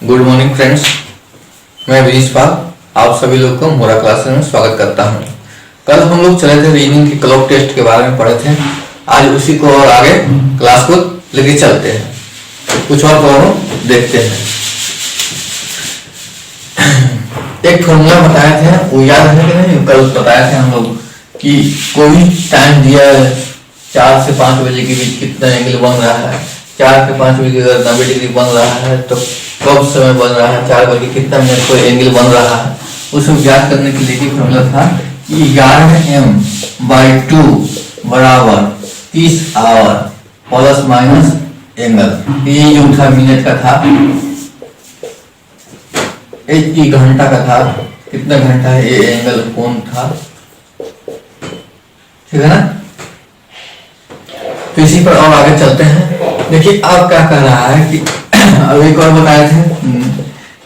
Good morning friends, मैं विनीश पाल आप सभी लोग को मोरा क्लासेस में स्वागत करता हूं। कल हम लोग चले थे रीजनिंग की क्लॉक टेस्ट के बारे में पढ़े थे। आज उसी को और आगे क्लास को लेके चलते हैं, कुछ और प्रॉब्लम देखते हैं। एक फॉर्मूला बताए थे, वो याद है कि नहीं? कल बताए थे हम लोग कि कोई टाइम दिया है 4 से 5 बजे के बीच कितना एंगल बन रहा है। 4 से 5 बजे अगर 90 डिग्री बन रहा है तो कब समय बन रहा है, 4 बजे कितना मिनट को एंगल बन रहा है। उसको ज्ञात करने के लिए फॉर्मूला था कि 11m/2 बराबर 30 आवर प्लस माइनस एंगल। ये जो था मिनट का था, एक घंटा का था, कितना घंटा है, ये एंगल कोण था, ठीक है ना। तो इसी पर और आगे चलते हैं। देखिए अब क्या कह रहा है कि अब एक और बताए थे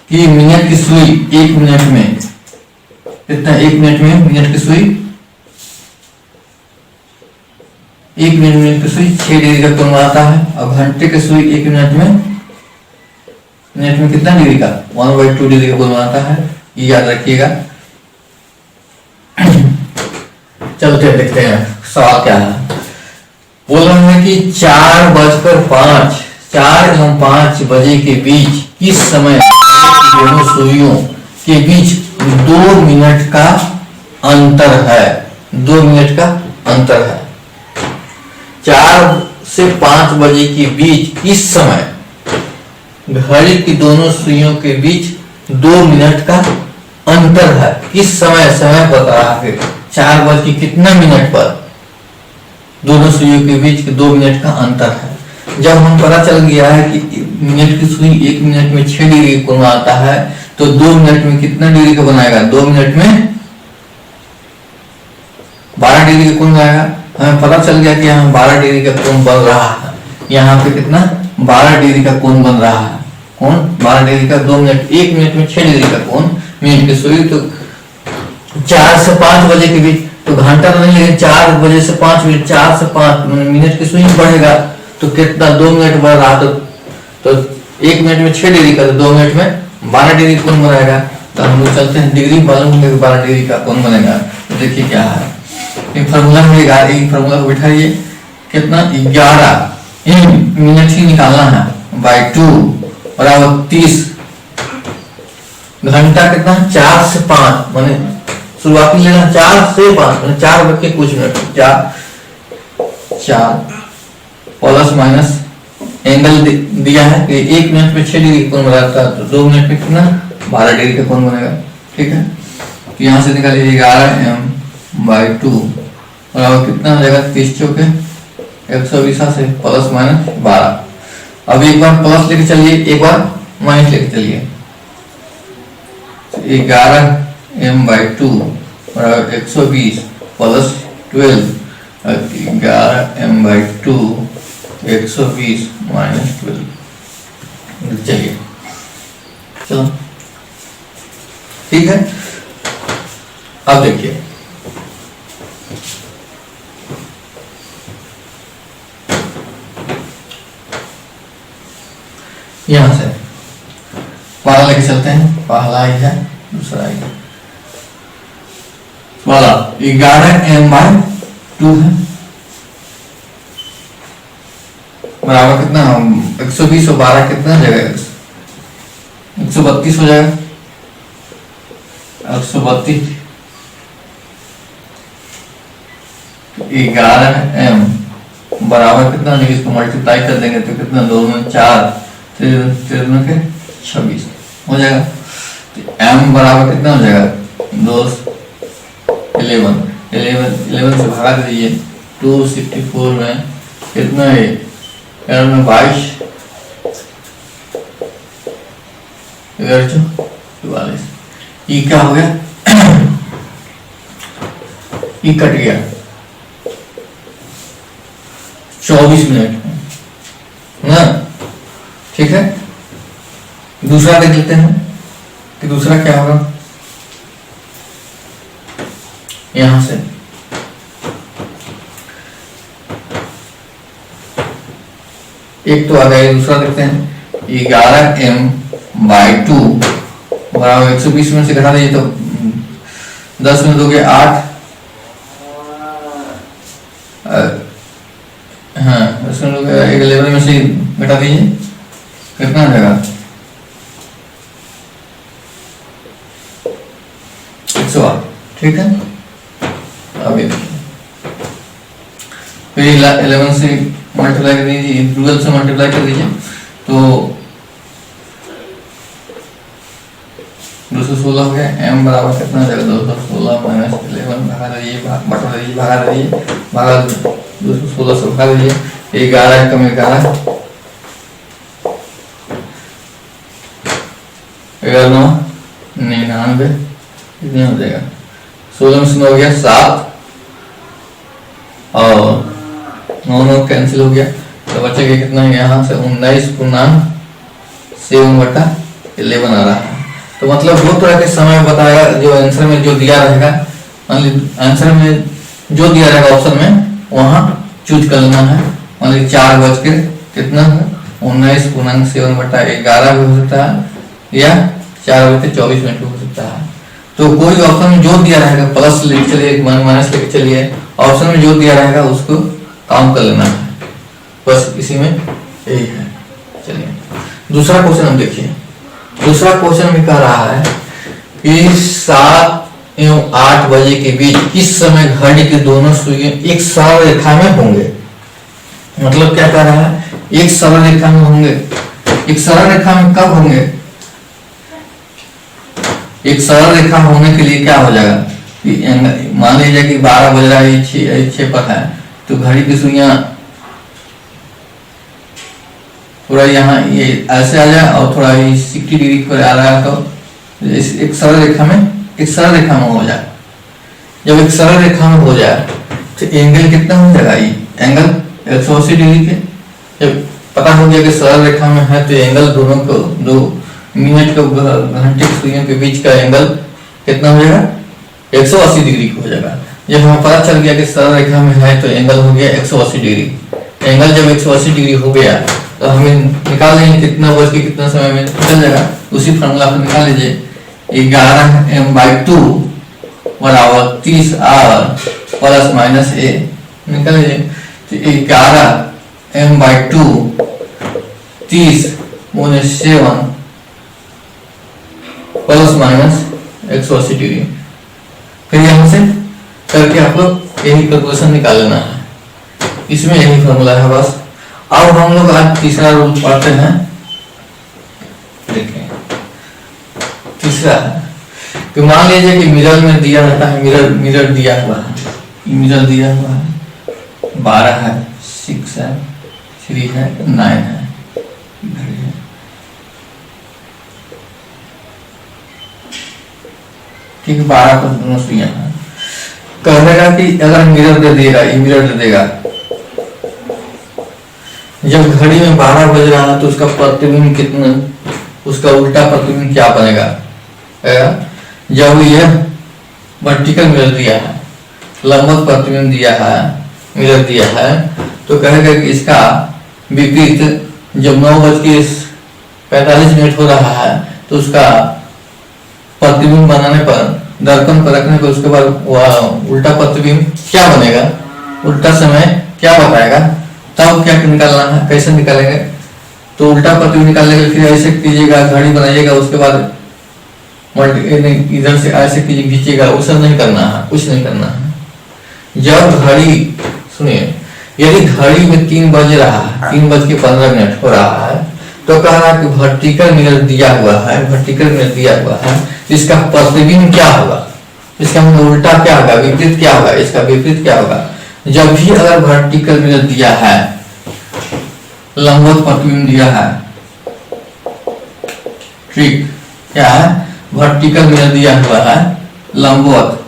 कि मिनट की सुई 1 मिनट में कितना, 1 मिनट में मिनट की सुई 1 मिनट की सुई 6 डिग्री का कोण बनाता है। और घंटे की सुई 1 मिनट में कितना डिग्री का, 1/2 डिग्री का कोण बनाता है। ये याद रखिएगा। चलते देखते हैं सवाल क्या है। बोल रहे हैं कि 4 एवं 5 बजे के बीच किस समय दोनों सुइयों के बीच 2 मिनट का अंतर है। 2 मिनट का अंतर है। 4 से 5 बजे के बीच किस समय घड़ी की दोनों सुइयों के बीच 2 मिनट का अंतर है। किस समय, समय बता रहा है 4 बज के कितना मिनट पर दोनों सुइयों के बीच 2 मिनट का अंतर है। जब हम पता चल गया है कि मिनट की सुई 1 मिनट में 6 डिग्री का कोण आता है तो 2 मिनट में कितना डिग्री का बनाएगा, 2 मिनट में 12 डिग्री का कोण बनाएगा। हमें पता चल गया कि यहाँ 12 डिग्री का कोण बन रहा है। यहाँ पे कितना, 12 डिग्री का कोण बन रहा है। कोण 12 डिग्री का, 2 मिनट, 1 मिनट में 6 डिग्री का कोण मिनट की सुई। तो 4 से 5 बजे के बीच तो घंटा तो नहीं, लेकिन 4 बजे से 5 मिनट, 4 से 5 मिनट की सुई बढ़ेगा तो कितना, 2 मिनट बढ़ रहा। तो 1 मिनट में 6 डिग्री का, तो 2 मिनट में 12 डिग्री कोण बनाएगा। तो हम लोग चलते हैं, डिग्री मालूम होंगे 12 डिग्री का कोण बनेगा। तो देखिए क्या है, एक फार्मूला मिलेगा। एक फार्मूला को बिठाइए, कितना, 11 मिनट ही निकालना है बाई 2 बराबर 30 घंटा कितना, 4 से 5 माने शुरुआती लेना 4 से 5 माने 4 बज के कुछ मिनट, 4 प्लस माइनस एंगल दिया है कि 1 मिनट में 6 डिग्री का कोण बनाता है तो 2 मिनट में कितना, 12 डिग्री का कोण बनेगा। ठीक है, तो यहाँ से निकालिए 11m/2 बराबर कितना हो जाएगा, 30 चौके 120 से प्लस माइनस 12। अब एक बार प्लस लेके चलिए, एक बार माइनस लेके चलिए। 11m/2 बराबर 120 प्लस 12, 11m/2 120 माइनस 12। चलिए, चलो ठीक है। अब देखिए, यहां से पहला लेके चलते हैं। पहला ही है, दूसरा ही है। पहला 11m/2 है बराबर कितना, 120 और 12 कितना हो जाएगा, 132 हो जाएगा। 132 11m बराबर कितना, इसको मल्टीप्लाई कर देंगे तो कितना, 2 में 4, 13 के 26 हो जाएगा। तो m बराबर कितना हो जाएगा, 11 से भागा दीजिए। 264 में कितना है, 22, 44। ई क्या हो गया, ई कट गया 24 मिनट ना। ठीक है, दूसरा देख लेते हैं कि दूसरा क्या होगा। यहां से एक तो आ गया, दूसरा देखते हैं 11m बाई 2 बराबर 120 में से घटा दीजिए तो 10 में दोगे 8, हाँ 10 में दोगे 11 में से घटा दीजिए कितना हो जाएगा 108। ठीक है, अब ये फिर 11 से मल्टीप्लाई कर दीजिए, 12 से मल्टीप्लाई कर दीजिए तो 216 हो गया। m बराबर कितना हो जाएगा 216 माइनस 11 भगा दीजिए, बटा दीजिए, भगा दीजिए, भगा 216 से भगा दीजिए, 11 कम 11 99 कितने हो जाएगा 16 में 9 हो गया 7 और 9 कैंसिल हो गया तो बचेगा कितना है यहाँ से 19.7/11 आ रहा है। तो मतलब दो तरह के समय बताएगा, जो आंसर में जो दिया रहेगा, मान लीजिए आंसर में जो दिया रहेगा ऑप्शन में वहां चूज कर लेना है। मान लीजिए 4 बज के कितना है 19.7/11 भी हो सकता है या 4 बज के 24 मिनट भी हो सकता है। तो कोई ऑप्शन में जो दिया रहेगा प्लस लेके चलिए, माइनस लेके चलिए, ऑप्शन में जो दिया रहेगा उसको काउंट कर लेना है, बस इसी में यही है। चलिए दूसरा क्वेश्चन हम देखिए। दूसरा क्वेश्चन में कह रहा है कि 7 एवं 8 बजे के बीच किस समय घड़ी के दोनों सुइयां एक सरल रेखा में होंगे। मतलब क्या कह रहा है, एक सरल रेखा में होंगे। एक सरल रेखा में कब होंगे, एक सरल रेखा होने के लिए क्या हो जाएगा कि मान लीजिए कि 12 बज रहा है 6 पर है तो घड़ी की सुइयां थोड़ा यहाँ ये ऐसे आ जाए और थोड़ा ये 60 डिग्री पर आ रहा है तो एक सरल रेखा में हो जाए। जब एक सरल रेखा में हो जाए तो एंगल कितना हो जाएगा, ये एंगल 180 डिग्री के। जब पता हो गया कि सरल रेखा में है तो एंगल दोनों को, दो मिनट को घंटे की सुइयों के बीच का एंगल कितना हो जाएगा 180 डिग्री हो जाएगा। जब हमें पता चल गया कि सरल रेखा में है तो एंगल हो गया 180 डिग्री। एंगल जब 180 डिग्री हो गया तो हमें निकाल लेंगे कितना बज के कितना समय में चल जाएगा, उसी फॉर्मूला को निकाल लीजिए। 11m/2 बराबर 30r प्लस माइनस a निकाल लीजिए। तो 11m/2 30 - 7 प्लस माइनस 180 डिग्री। फिर यहाँ से करके आप लोग यही कैलकुलेशन निकाल लेना है, इसमें यही फॉर्मूला है बस। अब हम लोग आज तीसरा रूल पढ़ते हैं। देखिए तीसरा है कि मान लीजिए कि मिरर में दिया रहता है, मिरर दिया हुआ है, मिरर दिया हुआ है 12 है, 6 है, 3 है, 9 है, ठीक है 12 पर दोनों सुइयां हैं। कहेगा कि अगर मिरर दे देगा, ये मिरर दे देगा, जब घड़ी में 12 बज रहा है तो उसका प्रतिबिंब कितना, उसका उल्टा प्रतिबिंब क्या बनेगा। जब यह वर्टिकल मिरर दिया है, लंबवत प्रतिबिंब दिया है, मिरर दिया है, तो कहेगा कि इसका विपरीत जब 9:45 हो रहा है तो उसका प्रतिबिंब बनाने पर, दर्पण पर रखने पर उसके बाद वह उल्टा प्रतिबिंब क्या बनेगा, उल्टा समय क्या बताएगा। तब क्या निकालना है, कैसे निकालेंगे, तो उल्टा प्रतिबिंब निकालने के लिए फिर ऐसे कीजिएगा, घड़ी बनाइएगा, उसके बाद इधर से ऐसे कीजिए, खींचिएगा, वो सब नहीं करना है, कुछ नहीं करना है। जब घड़ी सुनिए, यदि घड़ी में 3 बज रहा है, 3:15 हो रहा है, तो कह रहा है कि वर्टिकल मिरर दिया हुआ है, वर्टिकल मिरर दिया हुआ है, इसका प्रतिबिंब क्या होगा, इसका उल्टा क्या होगा, विपरीत क्या होगा, इसका विपरीत क्या होगा। जब भी अगर वर्टिकल मिरर दिया है, लंबवत प्रतिबिंब दिया है, ठीक क्या है, वर्टिकल मिरर दिया हुआ है, लंबवत,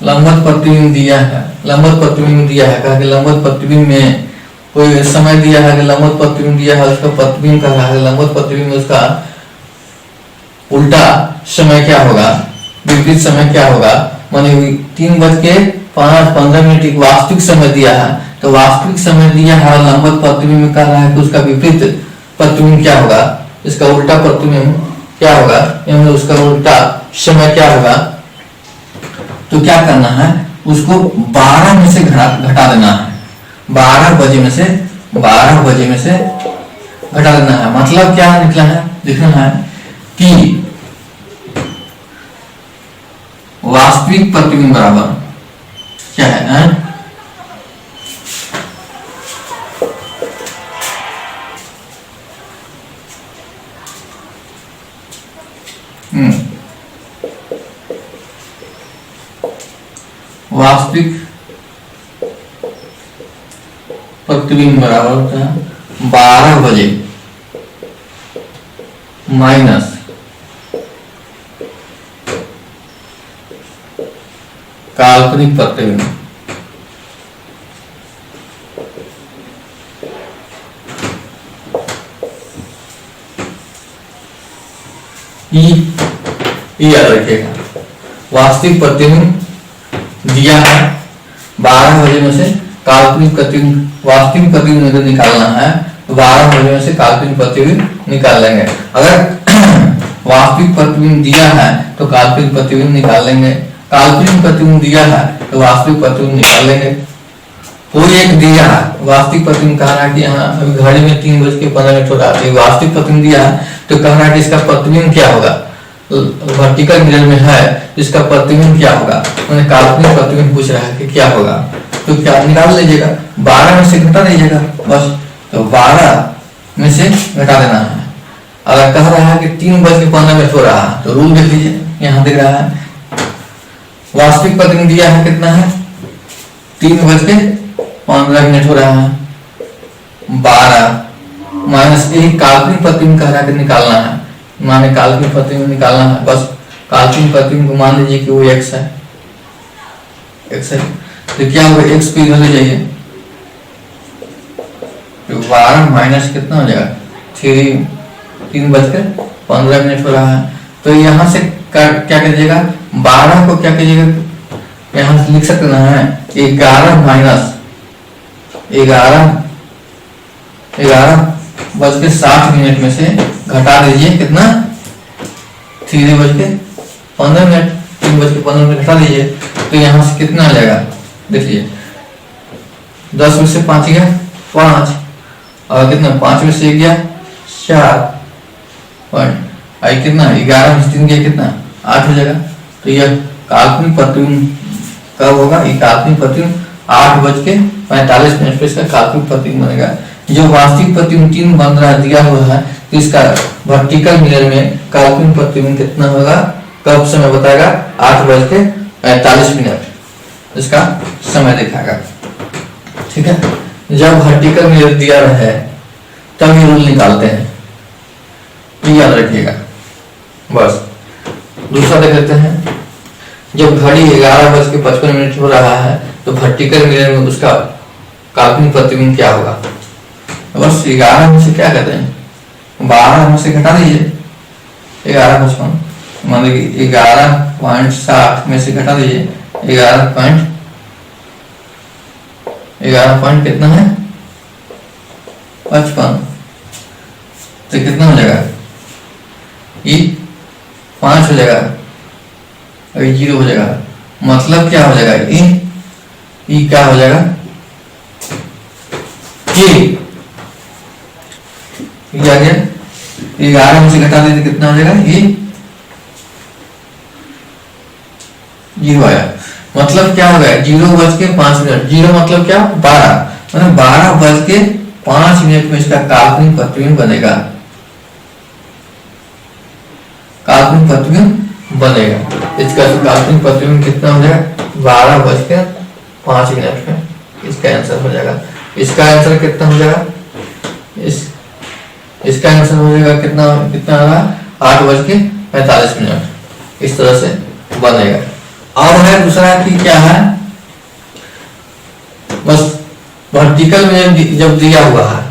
लंबवत प्रतिबिंब दिया है, लंबवत प्रतिबिंब दिया है, कहा कि लंबवत प्रतिबिंब में कोई समय दिया है कि लंबवत प्रतिबिंब दिया है, उसका प्रतिबिंब कह रहा है, लंबवत प्रतिबिंब उसका उल्टा समय क्या होगा, विपरीत समय क्या होगा, माने 3:05 एक वास्तविक समय दिया है, तो वास्तविक समय दिया है और लंबवत प्रतिबिंब कह रहा है कि उसका विपरीत प्रतिबिंब क्या होगा, इसका उल्टा प्रतिबिंब क्या होगा, यानी उसका उल्टा समय क्या होगा। तो क्या करना है, उसको 12 में से घटा देना है, 12 बजे में से घटा देना है। मतलब क्या निकला है, लिखना है कि वास्तविक प्रतिबिंब बराबर क्या है, वास्तविक प्रतिबिंब बराबर होता है 12 बजे माइनस काल्पनिक प्रतिबिंब। याद रखिएगा, वास्तविक प्रतिबिंब दिया है 12 बजे में से काल्पनिक प्रतिबिंब, वास्तविक प्रतिबिंब अगर निकालना है तो 12 बजे में से काल्पनिक प्रतिबिंब निकाल लेंगे। अगर वास्तविक प्रतिबिंब दिया है तो काल्पनिक प्रतिबिंब निकाल लेंगे, काल्पनिक प्रतिबिंब दिया है तो वास्तविक प्रतिबिंब निकाल लेंगे। कोई एक दिया है वास्तविक प्रतिबिंब, कह रहा है कि यहाँ अभी घड़ी में 3:15 हो रहा है, वास्तविक प्रतिबिंब दिया है तो कह रहा है कि इसका प्रतिबिंब क्या होगा, वर्टिकल मिरर में है, इसका प्रतिबिंब क्या होगा, उन्हें काल्पनिक प्रतिबिंब पूछ रहा है कि क्या होगा। तो क्या निकाल लीजिएगा, 12 में से घटा दीजिएगा बस, तो 12 में से घटा देना है। अगर कह रहा है कि 3:15 हो रहा है तो रूल देख लीजिए, यहाँ दिख रहा है वास्तविक प्रतिबिंब दिया है कितना है, 3:15 हो रहा है, 12 माइनस एक काल्पनिक प्रतिबिंब कह रहा है कि निकालना है, माने काल्पनिक प्रतिबिंब निकालना है बस। काल्पनिक प्रतिबिंब को मान लीजिए कि वो x है, तो क्या होगा, x को इधर ले जाइए, तो 12 माइनस कितना हो जाएगा 3:15 हो रहा है। तो यहाँ से क्या कीजिएगा, 12 को क्या कीजिएगा, यहाँ से लिख सकते है 11 माइनस 11:60 में से घटा दीजिए कितना, 3:15, 3:15 घटा दीजिए, तो यहाँ से कितना आ जाएगा, देखिए 10 में से 5 गया 5, और कितना 5 में से 1 गया 4 पॉइंट, आई कितना 11 में से 3 गया कितना 8 हो जाएगा। तो यह काल्पनिक प्रतिबिंब कब होगा, ये काल्पनिक प्रतिबिंब 8:45 पे इसका काल्पनिक प्रतिबिंब बनेगा। जो वास्तविक प्रतिबिंब 3:15 दिया हुआ है तो इसका वर्टिकल मिरर में काल्पनिक प्रतिबिंब कितना होगा, कब समय बताएगा, 8:45 इसका समय दिखाएगा। ठीक है, जब वर्टिकल मिरर दिया है तब ये रूल निकालते हैं, ये याद रखिएगा बस। दूसरा देख लेते हैं, जब घड़ी 11:55 हो रहा है तो वर्टिकल मिरर में उसका काल्पनिक प्रतिबिंब क्या होगा, बस 11 में से क्या कहते हैं, 12 में से घटा दीजिए 11:55, मान लीजिए 11.60 में से घटा दीजिए 11 पॉइंट कितना है 55, तो कितना हो जाएगा, ये 5 हो जाएगा, अभी 0 हो जाएगा, मतलब क्या हो जाएगा, ये क्या हो जाएगा, ये आ गया, 11 में से घटा देते कितना हो जाएगा, ये 0 आया। मतलब क्या हो गया, 0:05, 0 मतलब क्या 12, मतलब 12:05 में इसका काल्पनिक प्रतिबिंब बनेगा, काल्पनिक प्रतिबिंब बनेगा। इसका काल्पनिक प्रतिबिंब कितना हो जाएगा, 12:05 में इसका आंसर हो जाएगा। इसका आंसर कितना हो जाएगा, इसका आंसर हो जाएगा कितना कितना होगा, 8:45, इस तरह से बनेगा। और है दूसरा कि क्या है, बस वर्टिकल में जब दिया हुआ है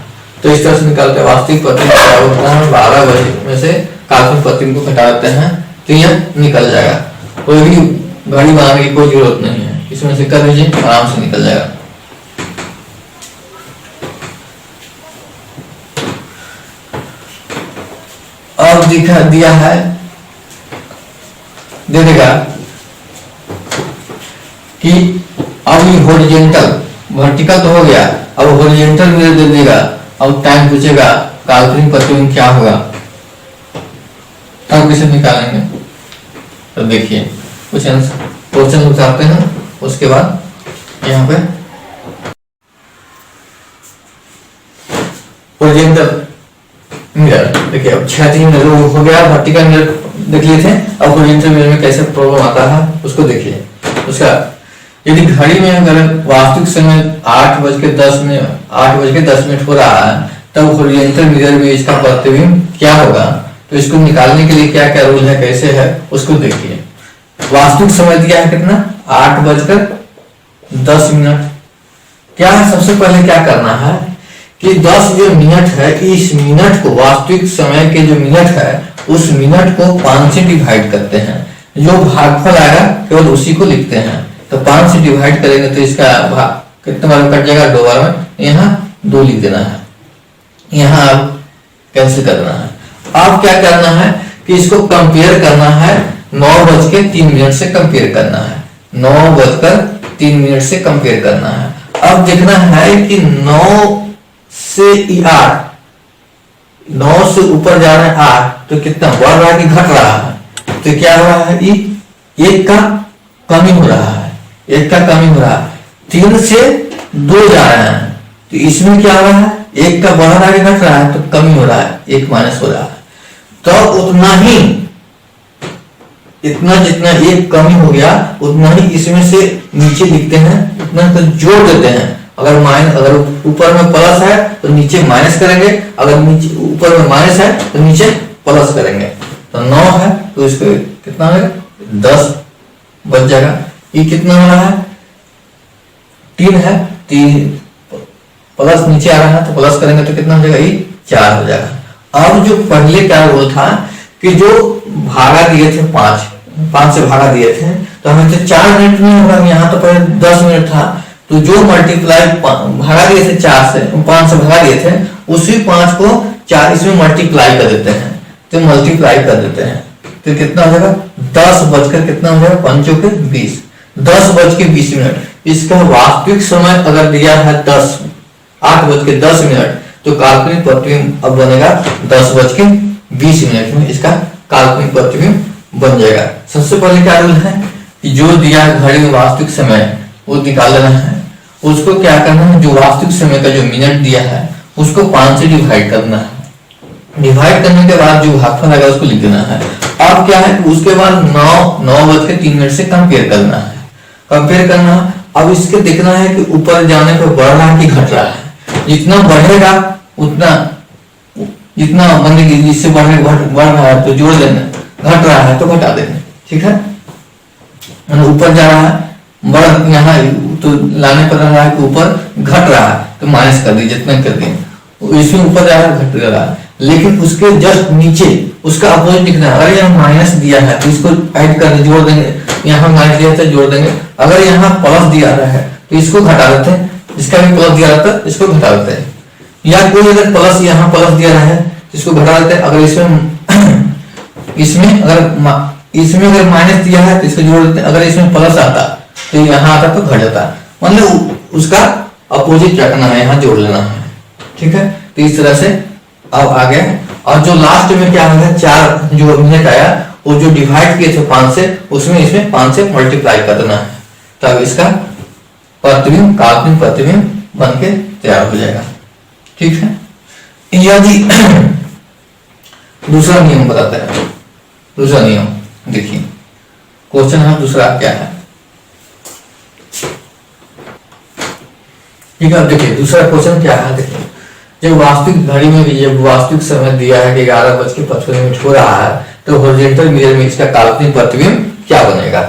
तो इस तरह से निकालते हैं, वास्तविक प्रतिबिंब क्या होता है, 12 बजे में से काल्पनिक प्रतिबिंब को घटा देते हैं तो यह निकल जाएगा। कोई भी घड़ी बनाने की कोई जरूरत नहीं है, इसमें से कर दीजिए, आराम से निकल जाएगा। अब दिखा दिया है, दे देगा कि अब ये हॉरिजॉन्टल, वर्टिकल तो हो गया, अब हॉरिजॉन्टल मिरर दे देगा। अब टाइम पूछेगा काल्पनिक प्रतिबिंब क्या होगा, तब कैसे निकालेंगे। तो देखिए क्वेश्चन उतारते हैं, उसके बाद यहाँ पे हॉरिजॉन्टल मिरर देखिए, अब क्षैतिज मिरर हो गया, वर्टिकल मिरर देख लिए थे। अब हॉरिजॉन्टल मिरर में कैसे प्रॉब्लम आता है उसको देखिए। उसका यदि घड़ी में अगर वास्तविक समय 8:10 हो रहा है, तब हॉरिजॉन्टल मिरर में इसका प्रतिबिंब क्या होगा। तो इसको निकालने के लिए क्या क्या रूल है, कैसे है उसको देखिए। वास्तविक समय दिया है कितना, 8:10। क्या है, सबसे पहले क्या करना है कि 10 जो मिनट है, इस मिनट को, वास्तविक समय के जो मिनट है उस मिनट को 5 से डिवाइड करते हैं। जो भागफल आएगा केवल उसी को लिखते हैं। तो 5 से डिवाइड करेंगे तो इसका भाग कितने बार में कट जाएगा, 2 बार में। यहाँ 2 लिख देना है, यहाँ आप कैंसिल करना है। अब क्या करना है कि इसको कंपेयर करना है, 9:03 से कंपेयर करना है, 9:03 से कंपेयर करना है। अब देखना है कि 9 से 8, 9 से ऊपर जा रहा है 8, तो कितना बढ़ रहा है कि घट रहा है। तो क्या हो रहा है, 1 का कमी हो रहा है, 1 का कमी हो रहा है। 3 से 2 जा रहे हैं, तो इसमें क्या हो रहा है, 1 का बढ़ रहा है कि घट रहा है, तो कमी हो रहा है, 1 माइनस हो रहा है। तो उतना ही, इतना जितना 1 कमी हो गया उतना ही इसमें से नीचे लिखते हैं, उतना तो जोड़ देते हैं। अगर ऊपर में प्लस है तो नीचे माइनस करेंगे, अगर नीचे ऊपर में माइनस है तो नीचे प्लस करेंगे। तो 9 है तो इसको कितना है, 10 बच जाएगा। ये कितना हो रहा है, 3 है, 3 प्लस नीचे आ रहा है तो प्लस करेंगे तो कितना हो जाएगा, ये 4 हो जाएगा। अब जो पहले क्या रूल था कि जो भागा दिए थे 5 से भागा दिए थे, तो हमें तो 4 मिनट नहीं होगा, यहाँ तो पहले 10 मिनट था। तो जो मल्टीप्लाई भागा दिए थे 4 से, 5 से भागा दिए थे, उसी 5 को 4 इसमें मल्टीप्लाई कर देते हैं, तो मल्टीप्लाई कर देते हैं तो कितना हो जाएगा, 10 बजकर कितना हो जाएगा, 5 के 20, 10:20। इसका वास्तविक समय अगर दिया है 8:10, तो काल्पनिक प्रतिबिंब अब बनेगा 10:20 में, इसका काल्पनिक प्रतिबिंब बन जाएगा। सबसे पहले क्या रूल है कि जो दिया है घड़ी में वास्तविक समय वो निकाल लेना है। उसको क्या करना है, जो वास्तविक समय का जो मिनट दिया है उसको 5 से डिवाइड करना है। डिवाइड करने के बाद जो भागफल आएगा उसको लिख देना है। अब क्या है, उसके बाद 9:03 से कंपेयर करना है, कंपेयर करना। अब इसके देखना है कि ऊपर जाने पर बढ़ रहा है कि घट रहा है। जितना बढ़ेगा उतना, जितना मतलब कि जिससे बढ़ रहा है तो जोड़ देना, घट रहा है तो घटा देना, ठीक है। ऊपर जा रहा है, बढ़ यहाँ तो लाने पर रहा है कि ऊपर घट रहा है तो माइनस कर दीजिए, जितना कर दिए। इसमें ऊपर जा रहा है, घट रहा है, लेकिन उसके जस्ट नीचे उसका अपोजिट लिखना है। अगर यहाँ माइनस दिया है तो इसको ऐड कर जोड़ देंगे, यहाँ माइनस दिया था जोड़ देंगे। अगर यहाँ प्लस दिया रहा है तो इसको घटा देते हैं, इसका भी प्लस दिया रहता है इसको घटा देते हैं। या कोई अगर प्लस यहाँ प्लस दिया रहा है तो इसको घटा देते हैं। अगर इसमें अगर माइनस दिया है तो इसको जोड़ देते हैं। अगर इसमें प्लस आता तो यहाँ आता तो घट जाता, मतलब उसका अपोजिट रखना है, यहाँ जोड़ लेना है, ठीक है। तो इस तरह से अब आ गया। और जो लास्ट में क्या होगा, 4 जो मिनट आया वो जो डिवाइड किए थे 5 से, उसमें इसमें 5 से मल्टीप्लाई कर देना है, तब इसका प्रतिबिंब, काल्पनिक प्रतिबिंब बन के तैयार हो जाएगा, ठीक है। यदि दूसरा नियम बताते हैं, दूसरा नियम देखिए, क्वेश्चन है दूसरा क्या है, ठीक है। देखिए दूसरा क्वेश्चन क्या है, देखिए जब वास्तविक घड़ी में भी जब वास्तविक समय दिया है कि 11:55 हो रहा है, तो हॉरिजॉन्टल मिरर में इसका काल्पनिक प्रतिबिंब क्या बनेगा।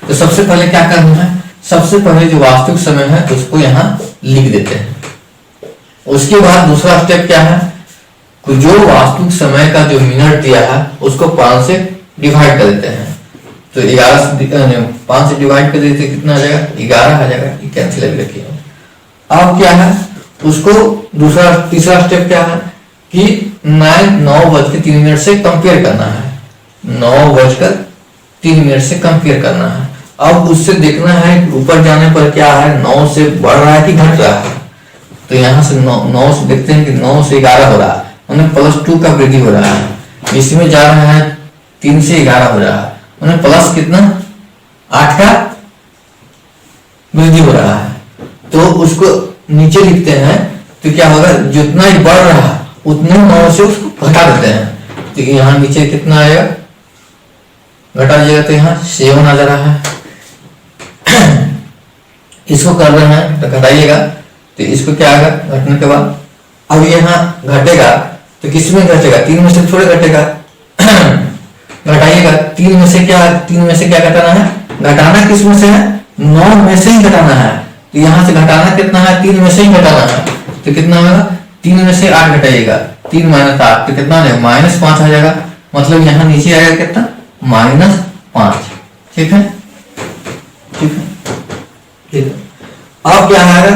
तो सबसे पहले क्या करना है, सबसे पहले जो वास्तविक समय है उसको यहाँ लिख देते हैं। उसके बाद दूसरा स्टेप क्या है, जो वास्तविक समय का जो मिनट दिया है उसको 5 से डिवाइड कर देते हैं। तो तो 11 से 5 से डिवाइड कर देते कितना आ जाएगा, 11 आ जाएगा। ये कैंसिल अभी रखिए। अब क्या है उसको दूसरा तीसरा स्टेप क्या है कि 9:03 से कंपेयर करना है, 9:03 से कंपेयर करना है। अब उससे देखना है ऊपर जाने पर क्या है, 9 से बढ़ रहा है कि घट रहा है। तो यहाँ से 9 से देखते हैं कि 9 से 11 हो रहा है, उन्हें +2 का वृद्धि हो रहा है। इसमें जा रहा है 3 से 11 हो रहा है, उन्हें प्लस कितना 8 का वृद्धि हो रहा है। तो उसको नीचे लिखते हैं तो क्या होगा, जितना ही बढ़ रहा है उतने 9 से उसको घटा देते हैं। तो यहाँ नीचे कितना आएगा, घटा दीजिएगा तो यहाँ 7 आ जा रहा है। इसको कर रहे हैं तो घटाइएगा तो इसको क्या आएगा घटने के बाद। अब यहाँ घटेगा तो किस में घटेगा, 3 में से थोड़े घटेगा। घटाइएगा 3 में से क्या घटाना है, घटाना किस में से है, 9 में से ही घटाना है। तो यहाँ से घटाना कितना है, 3 में से ही घटाना है। तो कितना होगा, 3 में से 8 घटाइएगा, 3 - 8 तो कितना है -5 आ जाएगा। मतलब यहाँ नीचे आएगा कितना, -5। ठीक है, ठीक है, ठीक है। अब क्या आएगा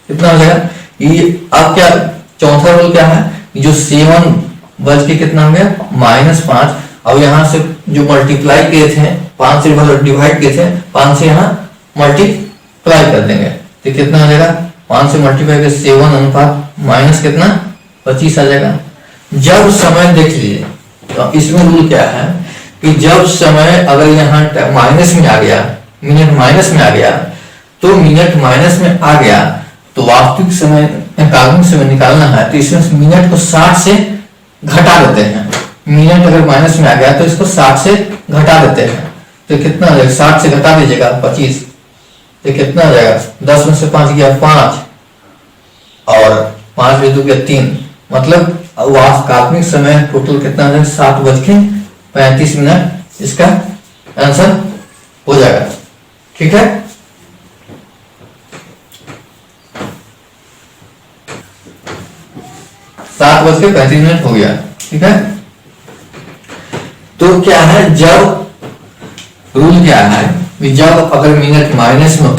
कितना हो जाएगा ये। अब क्या चौथा रूल क्या है, जो 7 बज के कितना हो गया -5। अब यहाँ से जो मल्टीप्लाई किए थे 5 से डिवाइड किए थे, 5 से यहाँ मल्टीप्लाई कर देंगे तो कितना हो जाएगा, 5 से मल्टीप्लाई कर 7 अनुपात माइनस कितना 25 आ जाएगा। जब समय देख लीजिए तो इसमें रूल क्या है कि जब समय अगर यहाँ माइनस में आ गया, मिनट माइनस में आ गया, तो मिनट माइनस में आ गया तो वास्तविक समय काल्पनिक समय निकालना है तो इसमें मिनट को 60 से घटा देते हैं। मिनट अगर माइनस में आ गया तो इसको 60 से घटा देते हैं तो कितना हो जाएगा, 60 से घटा दीजिएगा 25 तो कितना हो जाएगा, 10 में से 5 गया 5 और 5 में 2 गया 3। मतलब काल्पनिक समय टोटल कितना हो जाएगा 7:35। इसका आंसर हो जाएगा। ठीक है, 7:35 हो गया। ठीक है, तो क्या है, जब रूल क्या है कि जब अगर मिनट माइनस में हो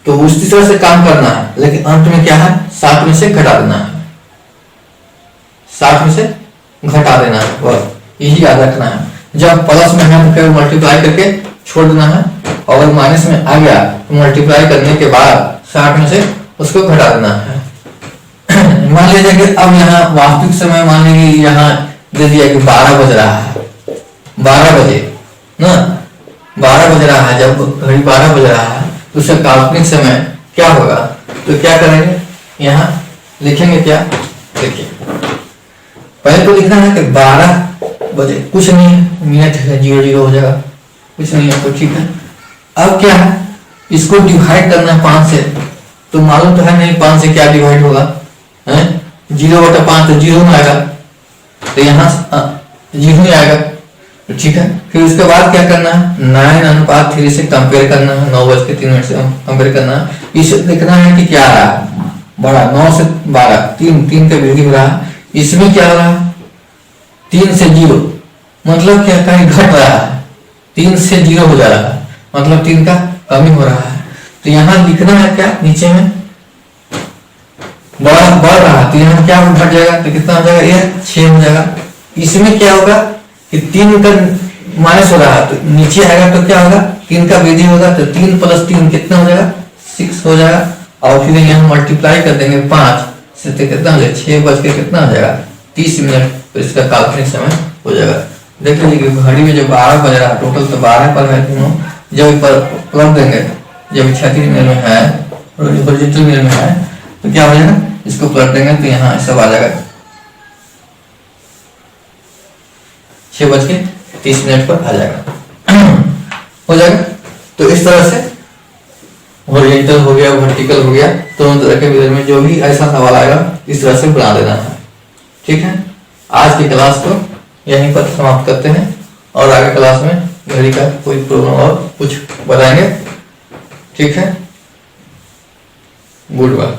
तो उसी तरह से काम करना है, लेकिन अंत में क्या है 7 में से घटा देना है, 7 में से घटा देना है, बस यही याद रखना है। जब प्लस में है तो फिर मल्टीप्लाई करके छोड़ देना है, और अगर माइनस में आ गया तो मल्टीप्लाई करने के बाद 60 में से उसको घटा देना है। मान लीजिए कि अब यहाँ वास्तविक समय मान लीजिए यहाँ दे दिया कि 12 बज रहा है, 12 बजे ना, 12 बज रहा है। जब घड़ी 12 बज रहा है तो उसका काल्पनिक समय क्या होगा, तो क्या करेंगे, यहाँ लिखेंगे क्या, देखिए पहले तो लिखना है कि 12 बजे, कुछ नहीं है, मिनट है 00 हो जाएगा, कुछ नहीं है तो ठीक है। अब क्या है, इसको डिवाइड करना है 5 से, तो मालूम तो है नहीं 5 से क्या डिवाइड होगा, 0/5 तो 0 में आएगा, तो यहाँ 0 में आएगा। ठीक है, फिर उसके बाद क्या करना है, 9:3 से कंपेयर करना है, 9:03 से कंपेयर करना है। इसे देखना है कि क्या आ रहा है, बड़ा 9 से 12 3 का वृद्धि हो रहा है। इसमें क्या हो रहा है, 3 से 0 मतलब क्या कहीं घट रहा है, 3 से 0 हो जा रहा है, मतलब 3 का कमी हो रहा है। तो यहाँ लिखना है क्या, नीचे में बढ़ रहा है तो यहाँ क्या घट जाएगा, तो कितना हो जाएगा, ये 6 हो जाएगा। इसमें क्या होगा कि 3 का माइनस हो रहा है तो नीचे आएगा तो क्या होगा, 3 का वृद्धि होगा, तो 3 + 3 कितना हो जाएगा, 6 हो जाएगा। और फिर यहाँ मल्टीप्लाई कर देंगे 5 से, तो कितना हो जाएगा, 6 बज के कितना हो जाएगा 30 मिनट, तो इसका काल्पनिक समय हो जाएगा। देख लीजिए घड़ी में जो 12 बज रहा है, टोटल तो 12 पर है, जब प्लग देंगे, जब क्षैतिज मिनट में है और डिजिटल मिनट में है तो क्या हो जाएगा, इसको पलट देंगे तो यहाँ सब आ जाएगा 6:30 पर आ जाएगा, हो जाएगा। तो इस तरह से हॉरिजॉन्टल हो गया, वर्टिकल हो गया, दोनों तरह के विधि में जो भी ऐसा सवाल आएगा इस तरह से बना देना है। ठीक है, आज की क्लास को यहीं पर समाप्त करते हैं और आगे क्लास में घड़ी का कोई प्रॉब्लम और कुछ बताएंगे। ठीक है, गुड बाय।